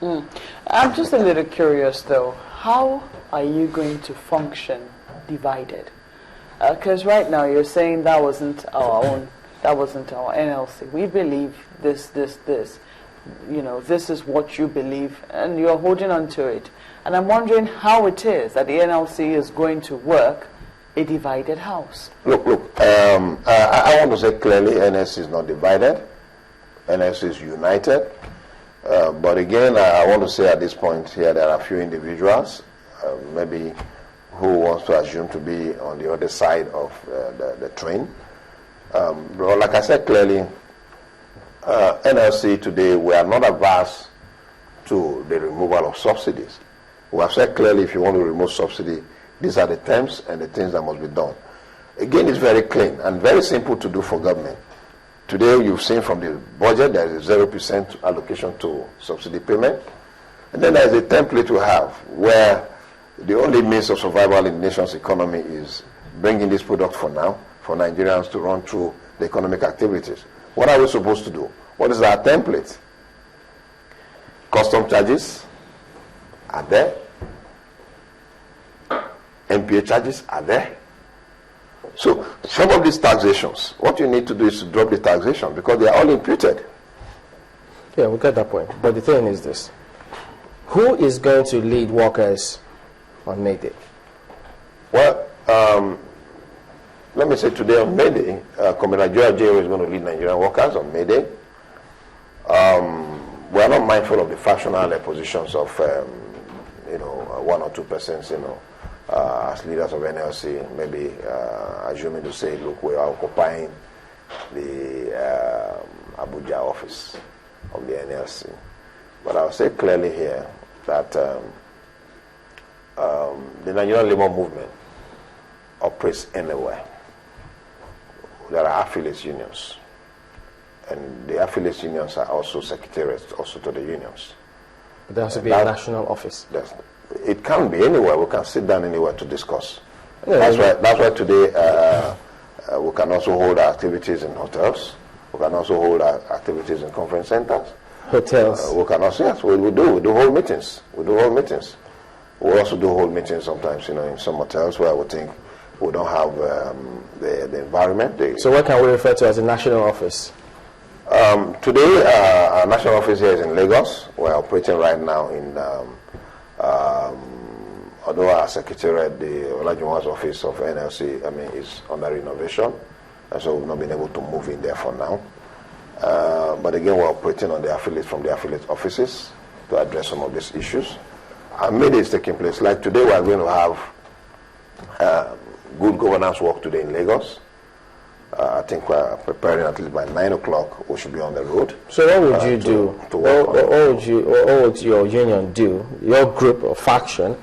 I'm just a little curious though. How are you going to function divided? Because right now you're saying that wasn't our own, that wasn't our NLC. We believe this. This is what you believe, and you're holding on to it. And I'm wondering how it is that the NLC is going to work a divided house. Look. I want to say clearly, NLC is not divided. NLC is united. But again, I want to say at this point here, there are a few individuals, maybe who wants to assume to be on the other side of the train. But like I said clearly, NLC today, we are not averse to the removal of subsidies. We have said clearly, if you want to remove subsidy, these are the terms and the things that must be done. Again, it's very clean and very simple to do for government. Today, you've seen from the budget, there is a 0% allocation to subsidy payment. And then there's a template we have where the only means of survival in the nation's economy is bringing this product for now, for Nigerians to run through the economic activities. What are we supposed to do? What is our template? Custom charges are there. NPA charges are there. So some of these taxations, what you need to do is to drop the taxation because they are all imputed. Yeah, we get that point. But the thing is this. Who is going to lead workers on May Day? Well, let me say today on May Day, Commander Joe Ajaero is going to lead Nigerian workers on May Day. We are not mindful of the factional positions of, 1 or 2%, as leaders of NLC, maybe assuming to say, look, we are occupying the Abuja office of the NLC. But I'll say clearly here that the Nigerian labor movement operates anywhere. There are affiliate unions. And the affiliate unions are also secretariats, also to the unions. But there has to be a national office. It can be anywhere. We can sit down anywhere to discuss. Yeah, that's why today we can also hold our activities in hotels. We can also hold our activities in conference centers. Hotels. We can also, yes, we do whole meetings. We also do whole meetings sometimes, in some hotels where we think we don't have the environment. So what can we refer to as a national office? Today, our national office here is in Lagos. We're operating right now in although our secretariat, the Olajuwon's office of NLC, is under renovation, and so we've not been able to move in there for now. But again, we're operating on from the affiliate offices to address some of these issues. And May Day is taking place. Like today, we're going to have good governance work today in Lagos. I think we're preparing at least by 9 o'clock. We should be on the road. So what would you do? What would your union do? Your group or faction,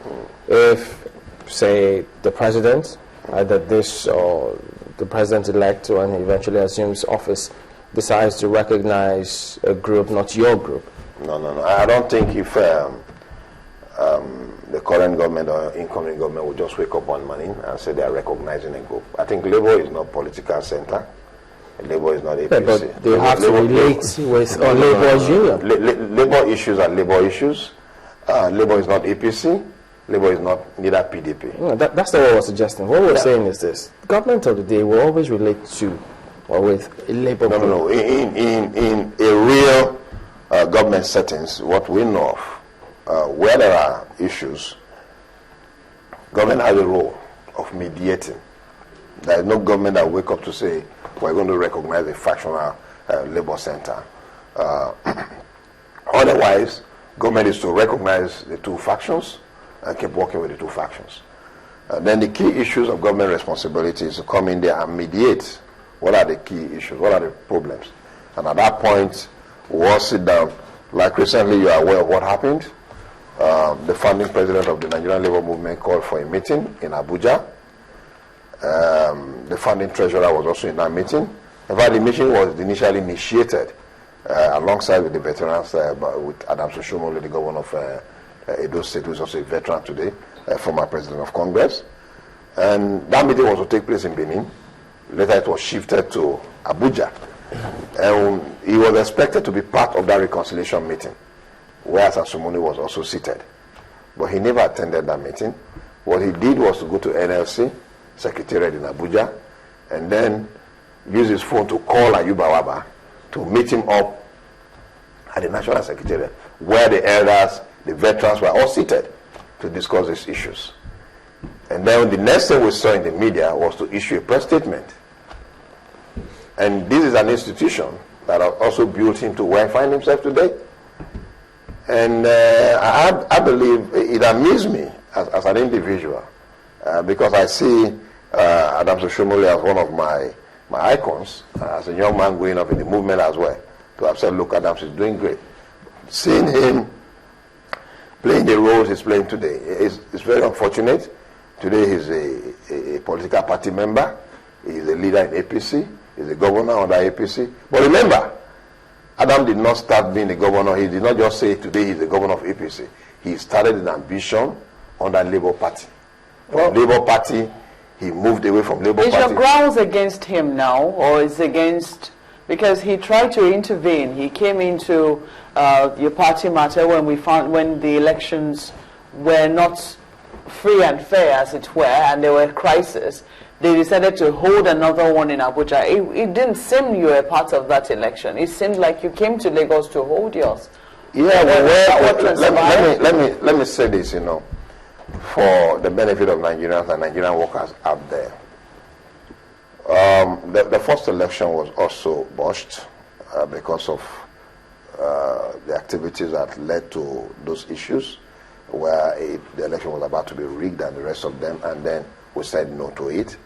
if, say, the president, either this or the president-elect, when he eventually assumes office, decides to recognize a group, not your group? No. I don't think if the current government or incoming government will just wake up one morning and say they are recognizing a group. I think Labour is not political center. Labour is not APC. Yeah, but they have to relate with Labour's union. Labour issues are Labour issues. Labour is not APC. Labour is not neither PDP. No, that's not what we're suggesting. What we're saying is this. The government of the day will always relate to or with a Labour group. No. In a real government settings, what we know of, where there are issues, government has a role of mediating. There is no government that will wake up to say, we're going to recognize a factional labor center. Otherwise, government is to recognize the two factions and keep working with the two factions. Then the key issues of government responsibility is to come in there and mediate. What are the key issues? What are the problems? And at that point, we'll all sit down. Like recently, you are aware of what happened. The founding president of the Nigerian Labour Movement called for a meeting in Abuja. The founding treasurer was also in that meeting. In fact, the meeting was initially initiated alongside with the veterans, with Adams Oshiomhole, the governor of Edo State, who is also a veteran today, former president of Congress. And that meeting was to take place in Benin. Later it was shifted to Abuja. And he was expected to be part of that reconciliation meeting. where Asomuni was also seated. But he never attended that meeting. What he did was to go to NLC, Secretariat in Abuja, and then use his phone to call Ayuba Wabba to meet him up at the National Secretariat, where the elders, the veterans were all seated to discuss these issues. And then the next thing we saw in the media was to issue a press statement. And this is an institution that has also built him to where he finds himself today. And I believe it amused me as an individual because I see Adams Oshiomhole as one of my icons as a young man growing up in the movement as well. To have said, look, Adams is doing great. Seeing him playing the roles he's playing today is very unfortunate. Today he's a political party member. He's a leader in APC. He's a governor under APC. But remember, Adam did not start being a governor. He did not just say today he's the governor of APC. He started his ambition under Labour Party. From Labour Party, he moved away from Labour Party. Is your grounds against him now, or is against, because he tried to intervene? He came into your party matter when the elections were not free and fair, as it were, and there were crises. They decided to hold another one in Abuja. It didn't seem you were a part of that election. It seemed like you came to Lagos to hold yours. Yeah, let me say this, for the benefit of Nigerians and Nigerian workers out there. The first election was also botched because of the activities that led to those issues, where the election was about to be rigged and the rest of them, and then we said no to it.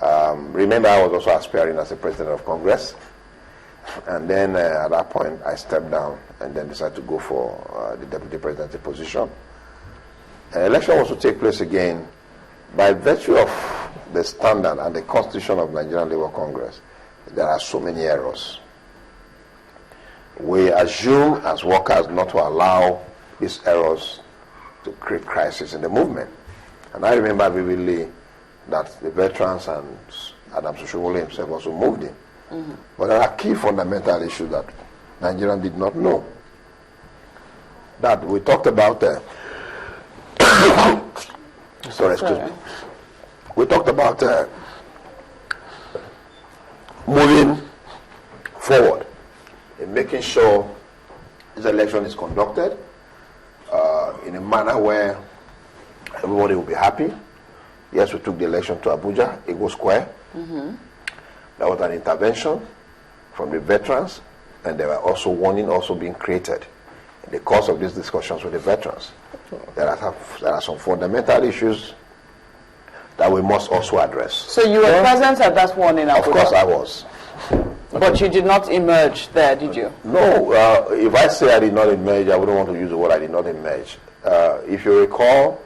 Remember, I was also aspiring as a president of Congress, and then at that point I stepped down and then decided to go for the deputy presidency position. Election was to take place again. By virtue of the standard and the constitution of Nigerian Labour Congress, there are so many errors. We assume as workers not to allow these errors to create crisis in the movement. And I remember vividly that the veterans and Adams Oshiomhole himself also moved in. Mm-hmm. But there are key fundamental issues that Nigerians did not know. That we talked about, sorry, excuse me. We talked about moving forward in making sure this election is conducted in a manner where everybody will be happy. Yes, we took the election to Abuja, Igbo Square. Mm-hmm. There was an intervention from the veterans, and there were also warnings also being created in the course of these discussions with the veterans. There are some fundamental issues that we must also address. So you were present at that one in Abuja? Of course I was. But you did not emerge there, did you? No. If I say I did not emerge, I wouldn't want to use the word I did not emerge. If you recall,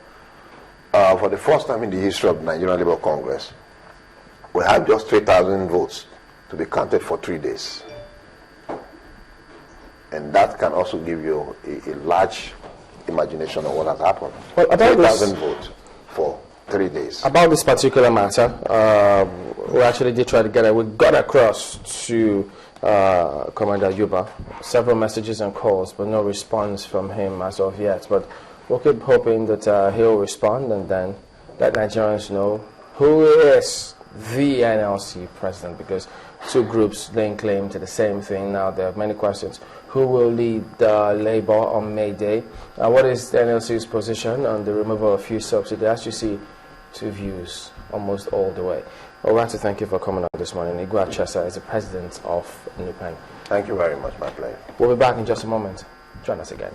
for the first time in the history of the Nigerian Labour Congress, we had just 3,000 votes to be counted for 3 days. And that can also give you a large imagination of what has happened. Well, 3,000 votes for 3 days. About this particular matter, we actually did try to get it. We got across to Commander Ayuba, several messages and calls, but no response from him as of yet. But we'll keep hoping that he'll respond and then let Nigerians know who is the NLC president, because two groups laying claim to the same thing. Now there are many questions. Who will lead Labour on May Day? What is the NLC's position on the removal of fuel subsidy? As you see, two views almost all the way. I'd like to thank you for coming on this morning. Igwe Achesa is the president of NUPEN. Thank you very much, my pleasure. We'll be back in just a moment. Join us again.